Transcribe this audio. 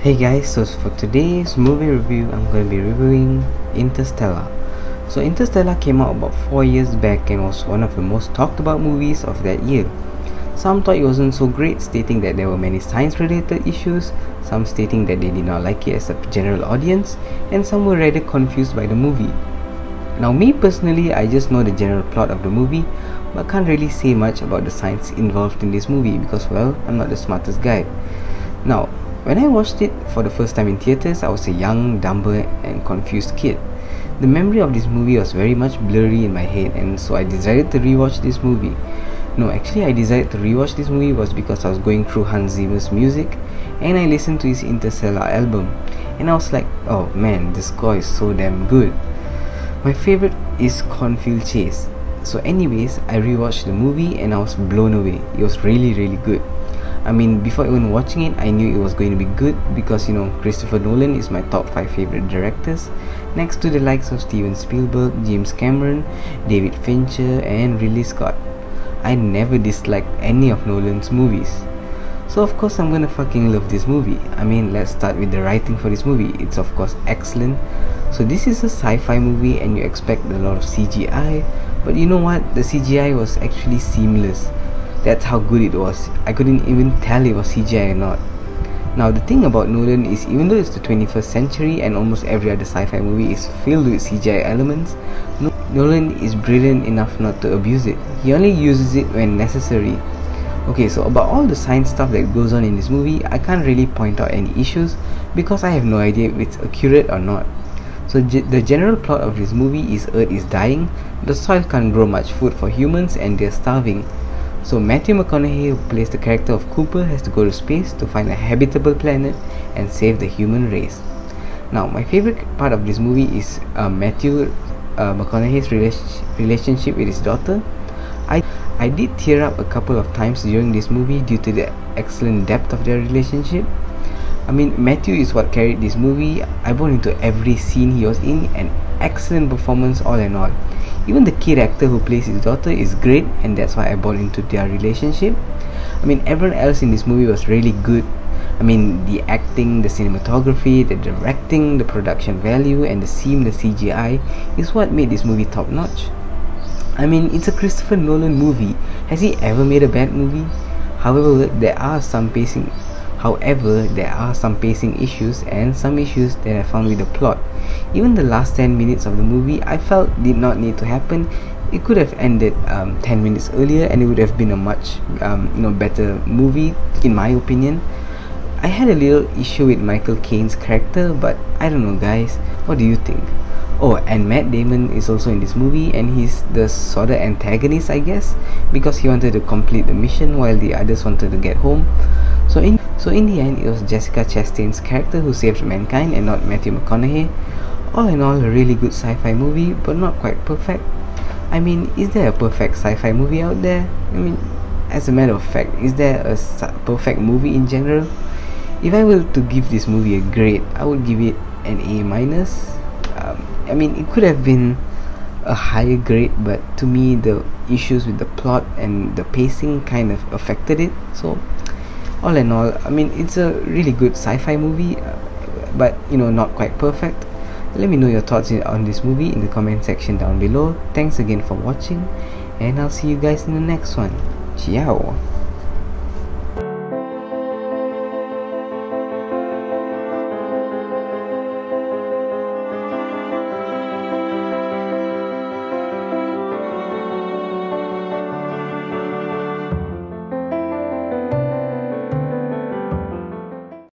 Hey guys, so for today's movie review, I'm going to be reviewing Interstellar. So Interstellar came out about 4 years back and was one of the most talked about movies of that year. Some thought it wasn't so great, stating that there were many science related issues, some stating that they did not like it as a general audience, and some were rather confused by the movie. Now me personally, I just know the general plot of the movie, but can't really say much about the science involved in this movie because, well, I'm not the smartest guy. Now, when I watched it for the first time in theaters, I was a young, dumber and confused kid. The memory of this movie was very much blurry in my head, and so I decided to rewatch this movie. No, actually I decided to rewatch this movie was because I was going through Hans Zimmer's music and I listened to his Interstellar album, and I was like, oh man, the score is so damn good. My favorite is Cornfield Chase. So anyways, I rewatched the movie and I was blown away. It was really good. I mean, before even watching it, I knew it was going to be good because, Christopher Nolan is my top 5 favorite directors, next to the likes of Steven Spielberg, James Cameron, David Fincher and Ridley Scott. I never disliked any of Nolan's movies. So of course I'm gonna fucking love this movie. I mean, let's start with the writing for this movie. It's of course excellent. So this is a sci-fi movie and you expect a lot of CGI, but you know what? The CGI was actually seamless. That's how good it was. I couldn't even tell it was CGI or not. Now the thing about Nolan is, even though it's the 21st century and almost every other sci-fi movie is filled with CGI elements, Nolan is brilliant enough not to abuse it. He only uses it when necessary. Okay, so about all the science stuff that goes on in this movie, I can't really point out any issues because I have no idea if it's accurate or not. So the general plot of this movie is Earth is dying, the soil can't grow much food for humans and they're starving. So Matthew McConaughey, who plays the character of Cooper, has to go to space to find a habitable planet and save the human race. Now my favorite part of this movie is Matthew McConaughey's relationship with his daughter. I did tear up a couple of times during this movie due to the excellent depth of their relationship. I mean, Matthew is what carried this movie. I bought into every scene he was in, an excellent performance all in all. Even the kid actor who plays his daughter is great, and that's why I bought into their relationship. I mean, everyone else in this movie was really good. I mean, the acting, the cinematography, the directing, the production value and the seamless CGI is what made this movie top notch. I mean, it's a Christopher Nolan movie. Has he ever made a bad movie? However, there are some pacing issues and some issues that I found with the plot. Even the last 10 minutes of the movie I felt did not need to happen. It could have ended 10 minutes earlier and it would have been a much better movie in my opinion. I had a little issue with Michael Caine's character, but I don't know guys, what do you think? Oh, and Matt Damon is also in this movie and he's the sort of antagonist, I guess, because he wanted to complete the mission while the others wanted to get home. So in the end, it was Jessica Chastain's character who saved mankind and not Matthew McConaughey. All in all, a really good sci-fi movie, but not quite perfect. I mean, is there a perfect sci-fi movie out there? I mean, as a matter of fact, is there a perfect movie in general? If I were to give this movie a grade, I would give it an A-. I mean, it could have been a higher grade, but to me the issues with the plot and the pacing kind of affected it. So all in all, I mean, it's a really good sci-fi movie, but not quite perfect. Let me know your thoughts on this movie in the comment section down below. Thanks again for watching and I'll see you guys in the next one. Ciao.